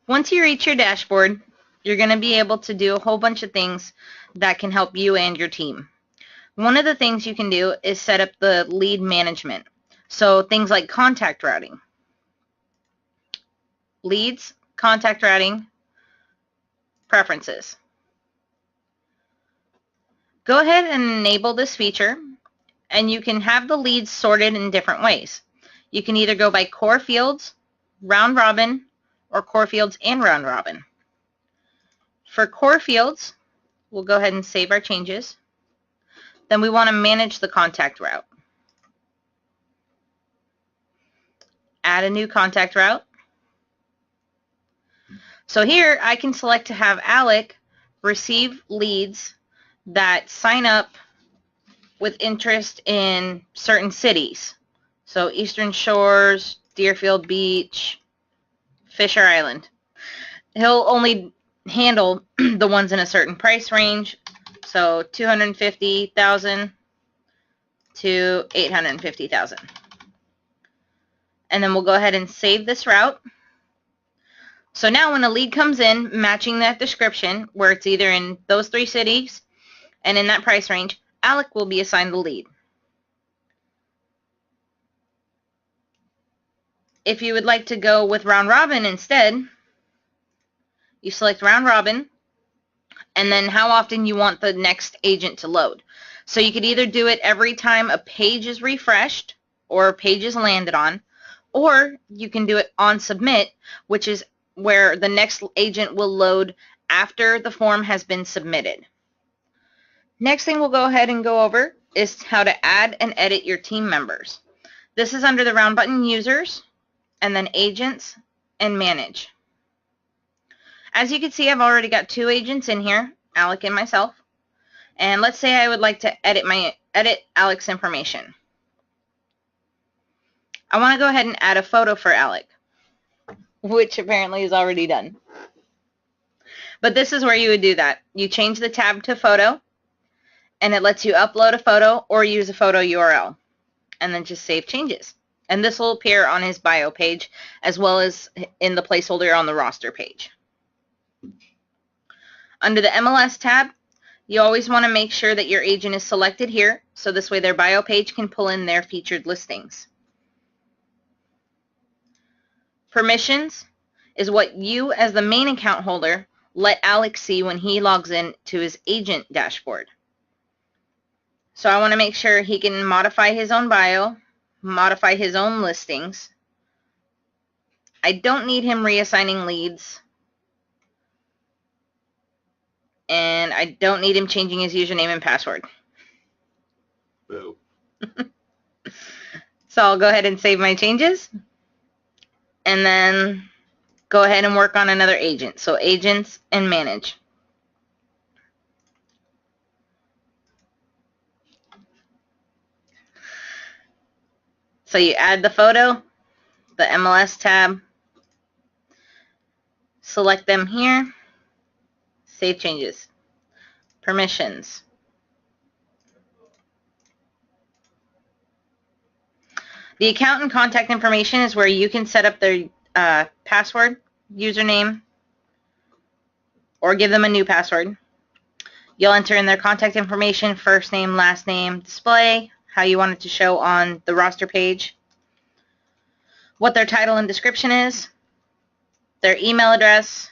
Once you reach your dashboard, you're going to be able to do a whole bunch of things that can help you and your team. One of the things you can do is set up the lead management. So things like contact routing. Leads, contact routing, preferences. Go ahead and enable this feature, and you can have the leads sorted in different ways. You can either go by core fields, round robin, or core fields and round robin. For core fields, we'll go ahead and save our changes. Then we want to manage the contact route. Add a new contact route. So here I can select to have Alec receive leads that sign up with interest in certain cities. So Eastern Shores, Deerfield Beach, Fisher Island. He'll only handle the ones in a certain price range. So $250,000 to $850,000. And then we'll go ahead and save this route. So now when a lead comes in matching that description, where it's either in those 3 cities and in that price range, Alec will be assigned the lead. If you would like to go with round robin instead, you select round robin and then how often you want the next agent to load. So you could either do it every time a page is refreshed or a page is landed on, or you can do it on submit, which is where the next agent will load after the form has been submitted. Next thing we'll go ahead and go over is how to add and edit your team members. This is under the round button users, and then agents and manage. As you can see, I've already got 2 agents in here, Alec and myself. And let's say I would like to edit Alec's information. I want to go ahead and add a photo for Alec, which apparently is already done. But this is where you would do that. You change the tab to photo, and it lets you upload a photo or use a photo URL, and then just save changes. And this will appear on his bio page as well as in the placeholder on the roster page. Under the MLS tab, you always want to make sure that your agent is selected here, so this way their bio page can pull in their featured listings. Permissions is what you as the main account holder let Alec see when he logs in to his agent dashboard. So I want to make sure he can modify his own bio, modify his own listings. I don't need him reassigning leads. And I don't need him changing his username and password. Boo. So I'll go ahead and save my changes. And then go ahead and work on another agent. So agents and manage. So you add the photo, the MLS tab, select them here, save changes, permissions. The account and contact information is where you can set up their password, username, or give them a new password. You'll enter in their contact information, first name, last name, display, how you want it to show on the roster page, what their title and description is, their email address,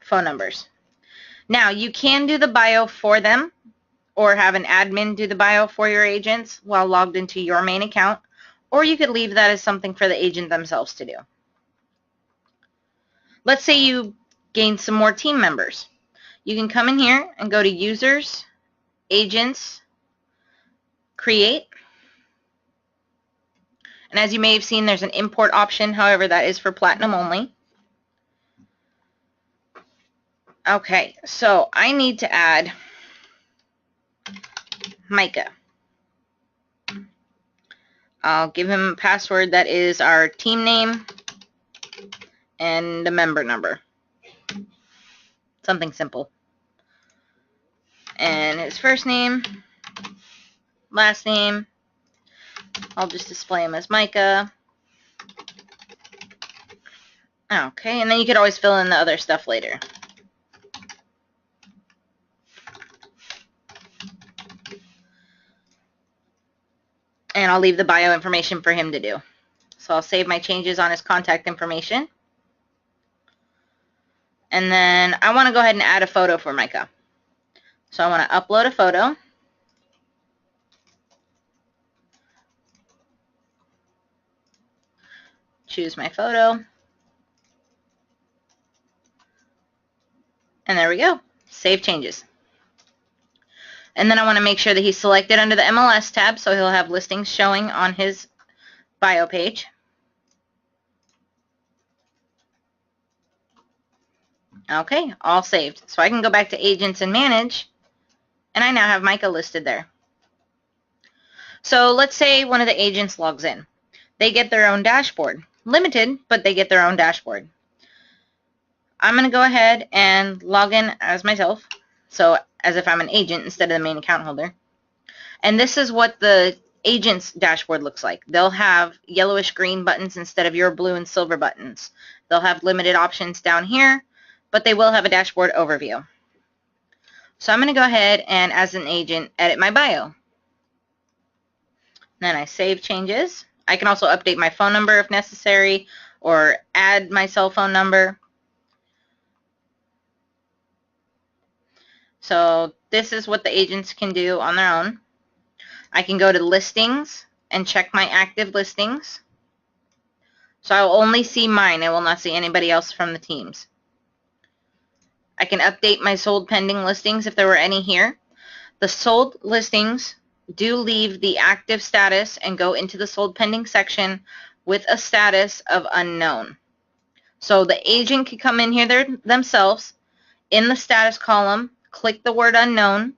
phone numbers. Now, you can do the bio for them or have an admin do the bio for your agents while logged into your main account, or you could leave that as something for the agent themselves to do. Let's say you gain some more team members. You can come in here and go to Users, Agents, Create. And as you may have seen, there's an import option. However, that is for Platinum only. Okay, so I need to add Micah. I'll give him a password that is our team name and a member number. Something simple. And his first name, last name, I'll just display him as Micah. Okay, and then you could always fill in the other stuff later. And I'll leave the bio information for him to do. So I'll save my changes on his contact information. And then I want to go ahead and add a photo for Micah. So I want to upload a photo. Choose my photo. And there we go. Save changes. And then I want to make sure that he's selected under the MLS tab, so he'll have listings showing on his bio page. Okay, all saved. So I can go back to Agents and Manage, and I now have Micah listed there. So let's say one of the agents logs in. They get their own dashboard. Limited, but they get their own dashboard. I'm going to go ahead and log in as myself, so as if I'm an agent instead of the main account holder. And this is what the agent's dashboard looks like. They'll have yellowish green buttons instead of your blue and silver buttons. They'll have limited options down here, but they will have a dashboard overview. So I'm going to go ahead and, as an agent, edit my bio. Then I save changes. I can also update my phone number if necessary, or add my cell phone number. So this is what the agents can do on their own. I can go to listings and check my active listings. So I will only see mine. I will not see anybody else from the teams. I can update my sold pending listings if there were any here. The sold listings do leave the active status and go into the sold pending section with a status of unknown. So the agent can come in here themselves in the status column, click the word unknown,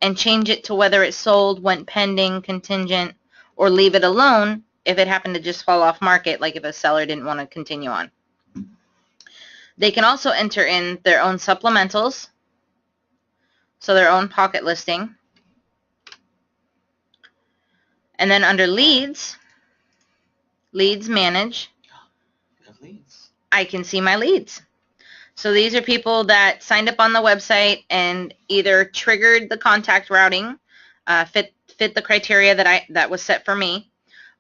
and change it to whether it's sold, went pending, contingent, or leave it alone if it happened to just fall off market, like if a seller didn't want to continue on. They can also enter in their own supplementals, so their own pocket listing. And then under leads manage, I can see my leads. So these are people that signed up on the website and either triggered the contact routing, fit the criteria that was set for me,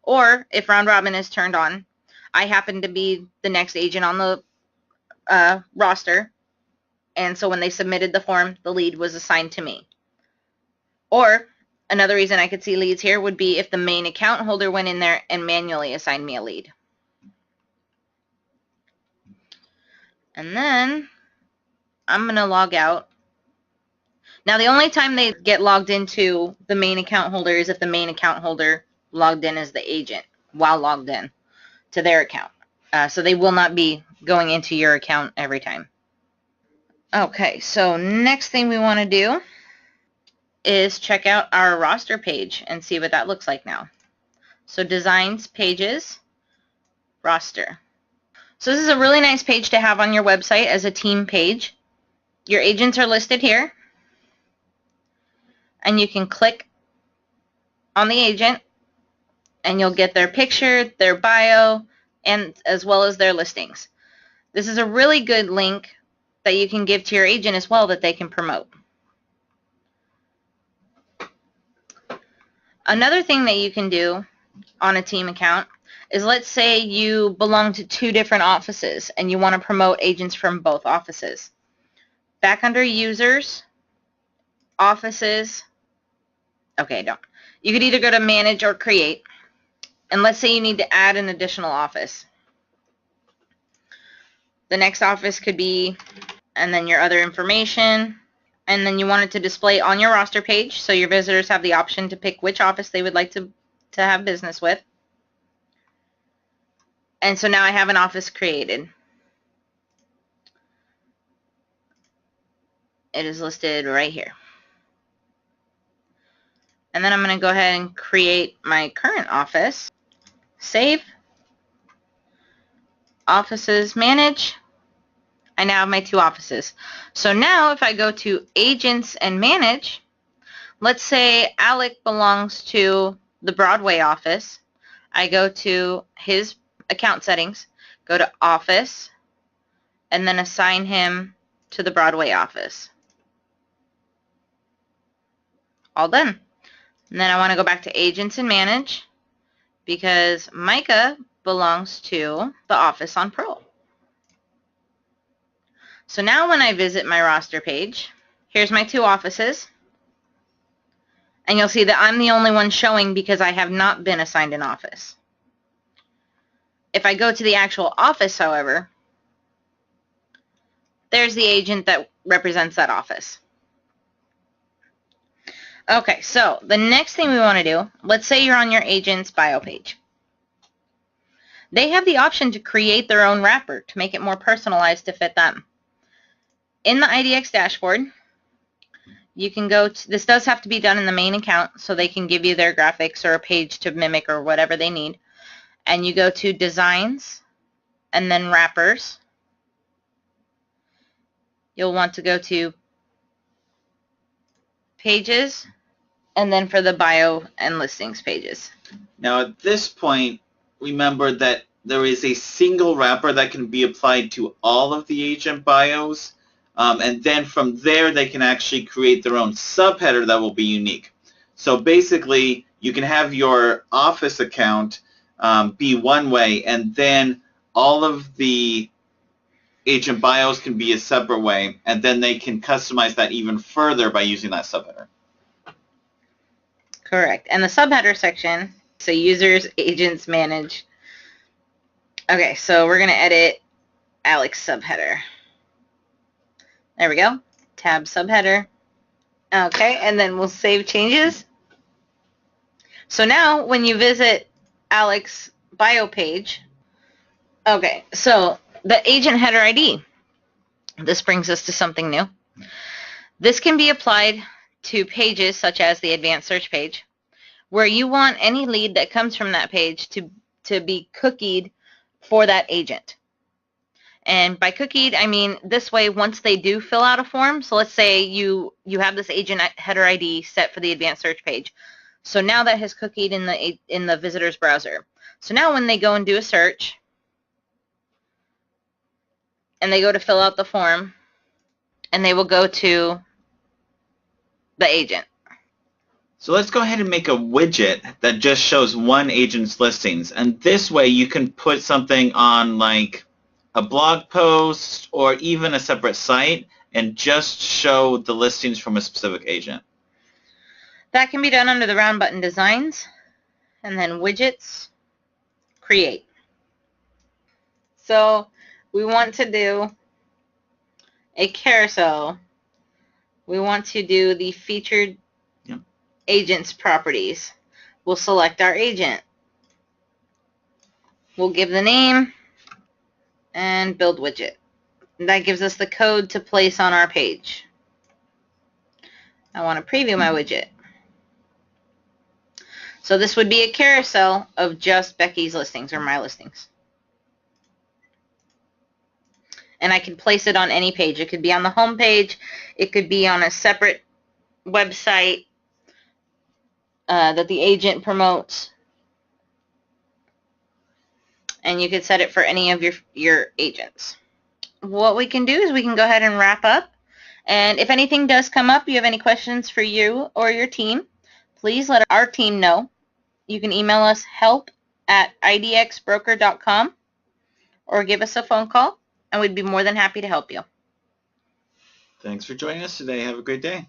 or if round robin is turned on, I happen to be the next agent on the roster, and so when they submitted the form, the lead was assigned to me. Or another reason I could see leads here would be if the main account holder went in there and manually assigned me a lead. And then I'm going to log out. Now the only time they get logged into the main account holder is if the main account holder logged in as the agent while logged in to their account. So they will not be going into your account every time. Okay, so next thing we want to do is check out our roster page and see what that looks like now. So designs, pages, roster. So this is a really nice page to have on your website as a team page. Your agents are listed here, and you can click on the agent and you'll get their picture, their bio, and as well as their listings. This is a really good link that you can give to your agent as well that they can promote. Another thing that you can do on a team account is, let's say you belong to 2 different offices and you want to promote agents from both offices. Back under users, offices, okay, don't. You could either go to manage or create, and let's say you need to add an additional office. The next office could be, and then your other information, and then you want it to display on your roster page so your visitors have the option to pick which office they would like to have business with. And so now I have an office created. It is listed right here. And then I'm going to go ahead and create my current office. Save. Offices, manage. I now have my 2 offices. So now if I go to agents and manage, let's say Alec belongs to the Broadway office. I go to his account settings, go to office, and then assign him to the Broadway office. All done. And then I want to go back to Agents and Manage because Micah belongs to the office on Pearl. So now when I visit my roster page, here's my 2 offices. And you'll see that I'm the only one showing because I have not been assigned an office. If I go to the actual office, however, there's the agent that represents that office. Okay, so the next thing we want to do, let's say you're on your agent's bio page. They have the option to create their own wrapper to make it more personalized to fit them. In the IDX dashboard, you can go to, this does have to be done in the main account so they can give you their graphics or a page to mimic or whatever they need. And you go to Designs and then Wrappers. You'll want to go to Pages and then for the bio and listings pages. Now at this point, remember that there is a single wrapper that can be applied to all of the agent bios, and then from there they can actually create their own subheader that will be unique. So basically, you can have your office account be one way, and then all of the agent bios can be a separate way, and then they can customize that even further by using that subheader. Correct. And the subheader section, so users, agents, manage. Okay, so we're going to edit Alex subheader. There we go. Tab subheader. Okay, and then we'll save changes. So now when you visit Alex bio page, okay, so the agent header ID. This brings us to something new. This can be applied to pages such as the advanced search page, where you want any lead that comes from that page to be cookied for that agent. And by cookied, I mean this way once they do fill out a form, so let's say you have this agent header ID set for the advanced search page. So now that has cookied in the visitor's browser. So now when they go and do a search, and they go to fill out the form, and they will go to the agent. So let's go ahead and make a widget that just shows one agent's listings. And this way you can put something on like a blog post or even a separate site and just show the listings from a specific agent. That can be done under the round button Designs, and then Widgets, Create. So we want to do a carousel. We want to do the featured agents properties. We'll select our agent. We'll give the name and build widget. And that gives us the code to place on our page. I want to preview my widget. So this would be a carousel of just Becky's listings or my listings. And I can place it on any page. It could be on the home page. It could be on a separate website that the agent promotes. And you could set it for any of your agents. What we can do is we can go ahead and wrap up. And if anything does come up, you have any questions for you or your team, please let our team know. You can email us help@idxbroker.com or give us a phone call, and we'd be more than happy to help you. Thanks for joining us today. Have a great day.